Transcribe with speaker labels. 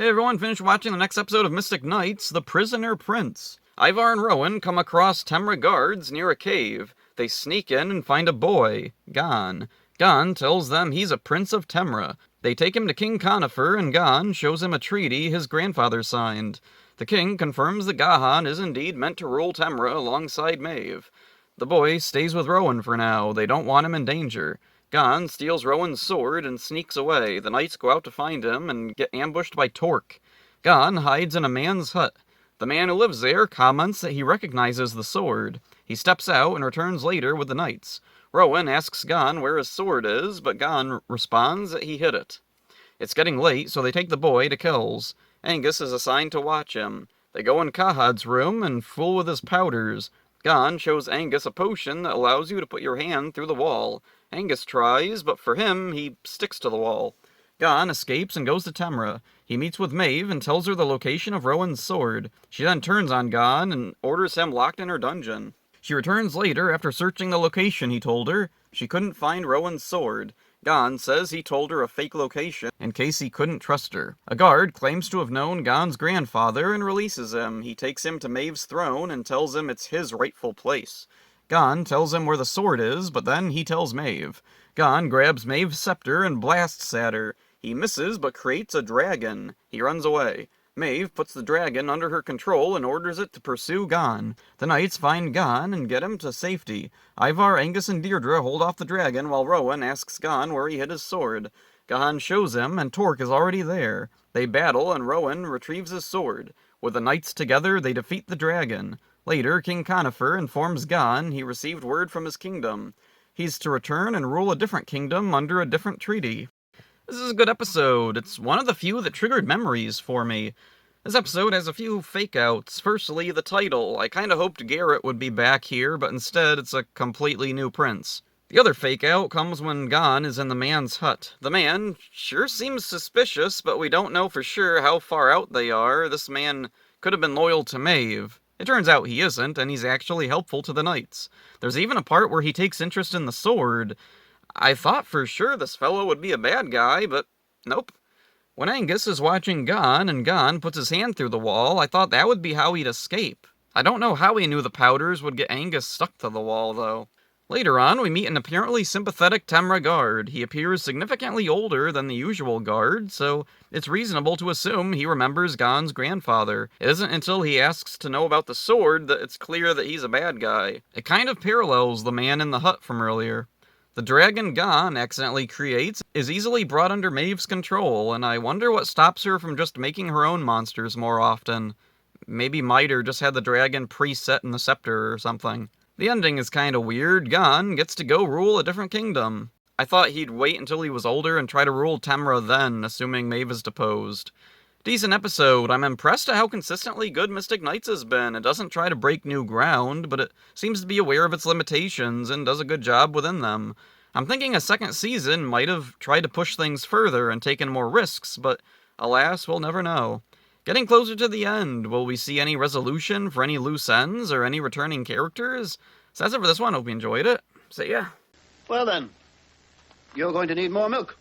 Speaker 1: Hey everyone, finished watching the next episode of Mystic Knights, The Prisoner Prince. Ivar and Rowan come across Temra guards near a cave. They sneak in and find a boy, Gon. Gon tells them he's a prince of Temra. They take him to King Conifer, and Gon shows him a treaty his grandfather signed. The king confirms that Gahan is indeed meant to rule Temra alongside Maeve. The boy stays with Rowan for now. They don't want him in danger. Gon steals Rowan's sword and sneaks away. The knights go out to find him and get ambushed by Torque. Gon hides in a man's hut. The man who lives there comments that he recognizes the sword. He steps out and returns later with the knights. Rowan asks Gon where his sword is, but Gon responds that he hid it. It's getting late, so they take the boy to Kells. Angus is assigned to watch him. They go in Kahad's room and fool with his powders. Gon shows Angus a potion that allows you to put your hand through the wall. Angus tries, but for him, he sticks to the wall. Gon escapes and goes to Temra. He meets with Maeve and tells her the location of Rowan's sword. She then turns on Gon and orders him locked in her dungeon. She returns later after searching the location he told her. She couldn't find Rowan's sword. Gon says he told her a fake location in case he couldn't trust her. A guard claims to have known Gon's grandfather and releases him. He takes him to Maeve's throne and tells him it's his rightful place. Gon tells him where the sword is, but then he tells Maeve. Gon grabs Maeve's scepter and blasts at her. He misses, but creates a dragon. He runs away. Maeve puts the dragon under her control and orders it to pursue Gon. The knights find Gon and get him to safety. Ivar, Angus, and Deirdre hold off the dragon while Rowan asks Gon where he hid his sword. Gon shows him, and Torque is already there. They battle, and Rowan retrieves his sword. With the knights together, they defeat the dragon. Later, King Conifer informs Gon he received word from his kingdom. He's to return and rule a different kingdom under a different treaty. This is a good episode. It's one of the few that triggered memories for me. This episode has a few fake-outs. Firstly, the title. I kinda hoped Garrett would be back here, but instead it's a completely new prince. The other fake-out comes when Gon is in the man's hut. The man sure seems suspicious, but we don't know for sure how far out they are. This man could have been loyal to Maeve. It turns out he isn't, and he's actually helpful to the knights. There's even a part where he takes interest in the sword. I thought for sure this fellow would be a bad guy, but nope. When Angus is watching Gon, and Gon puts his hand through the wall, I thought that would be how he'd escape. I don't know how he knew the powders would get Angus stuck to the wall, though. Later on, we meet an apparently sympathetic Temra guard. He appears significantly older than the usual guard, so it's reasonable to assume he remembers Gon's grandfather. It isn't until he asks to know about the sword that it's clear that he's a bad guy. It kind of parallels the man in the hut from earlier. The dragon Gon accidentally creates is easily brought under Maeve's control, and I wonder what stops her from just making her own monsters more often. Maybe Miter just had the dragon preset in the scepter or something. The ending is kinda weird. Gon gets to go rule a different kingdom. I thought he'd wait until he was older and try to rule Temra then, assuming Maeve is deposed. Decent episode. I'm impressed at how consistently good Mystic Knights has been. It doesn't try to break new ground, but it seems to be aware of its limitations and does a good job within them. I'm thinking a second season might have tried to push things further and taken more risks, but alas, we'll never know. Getting closer to the end, will we see any resolution for any loose ends or any returning characters? So that's it for this one. Hope you enjoyed it. See ya.
Speaker 2: Well then, you're going to need more milk.